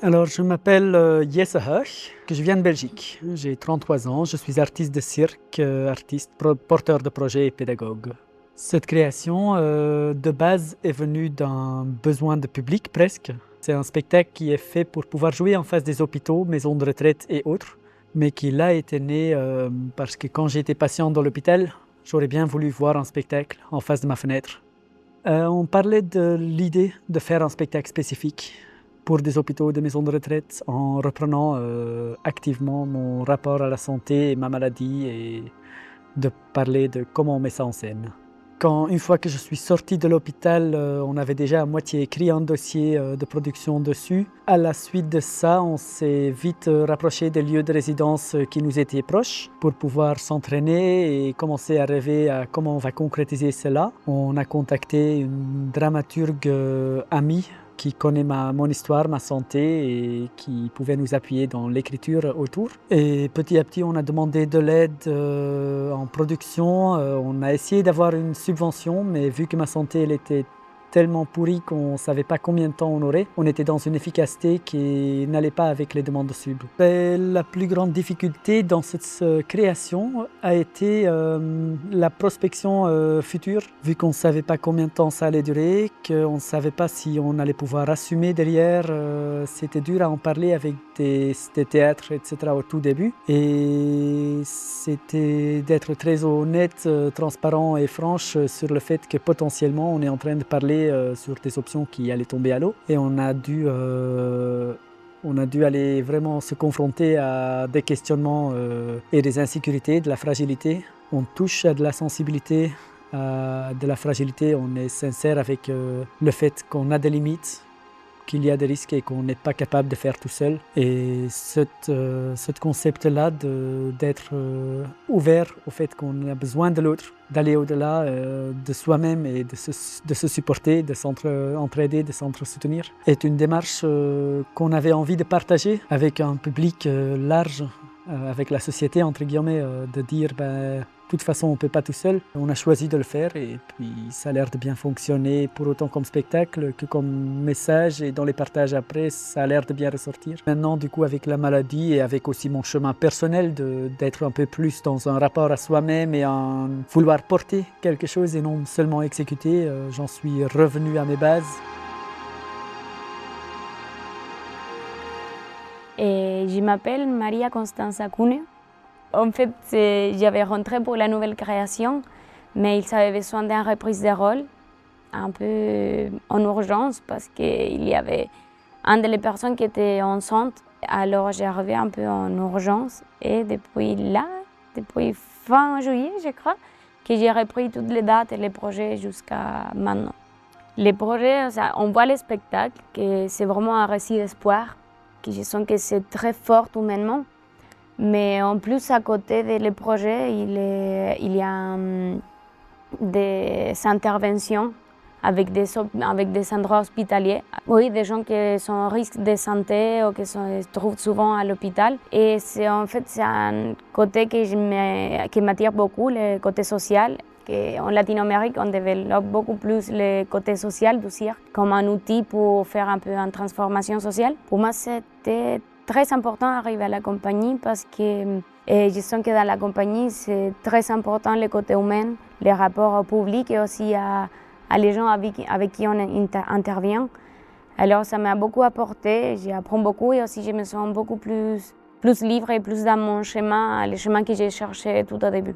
Alors, je m'appelle Jesse Huch, je viens de Belgique. J'ai 33 ans, je suis artiste de cirque, artiste, porteur de projet et pédagogue. Cette création, de base, est venue d'un besoin de public presque. C'est un spectacle qui est fait pour pouvoir jouer en face des hôpitaux, maisons de retraite et autres, mais qui là était né parce que quand j'étais patient dans l'hôpital, j'aurais bien voulu voir un spectacle en face de ma fenêtre. On parlait de l'idée de faire un spectacle spécifique pour des hôpitaux, des maisons de retraite, en reprenant activement mon rapport à la santé et ma maladie et de parler de comment on met ça en scène. Une fois que je suis sorti de l'hôpital, on avait déjà à moitié écrit un dossier de production dessus. À la suite de ça, on s'est vite rapproché des lieux de résidence qui nous étaient proches pour pouvoir s'entraîner et commencer à rêver à comment on va concrétiser cela. On a contacté une dramaturge amie qui connaît mon histoire, ma santé et qui pouvait nous appuyer dans l'écriture autour. Et petit à petit, on a demandé de l'aide en production. On a essayé d'avoir une subvention, mais vu que ma santé elle était tellement pourrie qu'on ne savait pas combien de temps on aurait, on était dans une efficacité qui n'allait pas avec les demandes de sub. Et la plus grande difficulté dans cette création a été la prospection future, vu qu'on ne savait pas combien de temps ça allait durer, qu'on ne savait pas si on allait pouvoir assumer derrière. C'était dur à en parler avec des théâtres, etc. au tout début. Et c'était d'être très honnête, transparent et franche sur le fait que potentiellement on est en train de parler sur des options qui allaient tomber à l'eau. Et on a dû aller vraiment se confronter à des questionnements et des insécurités, de la fragilité. On touche à de la sensibilité, à de la fragilité. On est sincère avec le fait qu'on a des limites, qu'il y a des risques et qu'on n'est pas capable de faire tout seul. Et ce concept-là d'être ouvert au fait qu'on a besoin de l'autre, d'aller au-delà de soi-même et de se supporter, de s'entraider, de s'entre-soutenir, est une démarche qu'on avait envie de partager avec un public large, avec la société, entre guillemets, de dire de toute façon, on ne peut pas tout seul. On a choisi de le faire et puis ça a l'air de bien fonctionner, pour autant comme spectacle que comme message, et dans les partages après, ça a l'air de bien ressortir. Maintenant, du coup, avec la maladie et avec aussi mon chemin personnel d'être un peu plus dans un rapport à soi-même et en vouloir porter quelque chose et non seulement exécuter, j'en suis revenu à mes bases. Et je m'appelle Maria Constanza Cuneo. En fait, j'avais rentré pour la nouvelle création, mais ils avaient besoin d'une reprise de rôle, un peu en urgence, parce qu'il y avait une des personnes qui était enceinte. Alors j'ai arrivé un peu en urgence et depuis fin juillet, je crois, que j'ai repris toutes les dates et les projets jusqu'à maintenant. Les projets, on voit les spectacles, que c'est vraiment un récit d'espoir, que je sens que c'est très fort humainement. Mais en plus, à côté des projets, il y a des interventions avec des endroits hospitaliers. Oui, des gens qui sont en risque de santé ou qui se trouvent souvent à l'hôpital. Et c'est un côté qui m'attire beaucoup, le côté social. En Latino-Amérique, on développe beaucoup plus le côté social du cirque comme un outil pour faire un peu une transformation sociale. Pour moi, c'était très important d'arriver à la compagnie parce que je sens que dans la compagnie, c'est très important le côté humain, les rapports au public et aussi à les gens avec qui on intervient. Alors ça m'a beaucoup apporté, j'apprends beaucoup et aussi je me sens beaucoup plus libre et plus dans mon chemin, le chemin que j'ai cherché tout au début.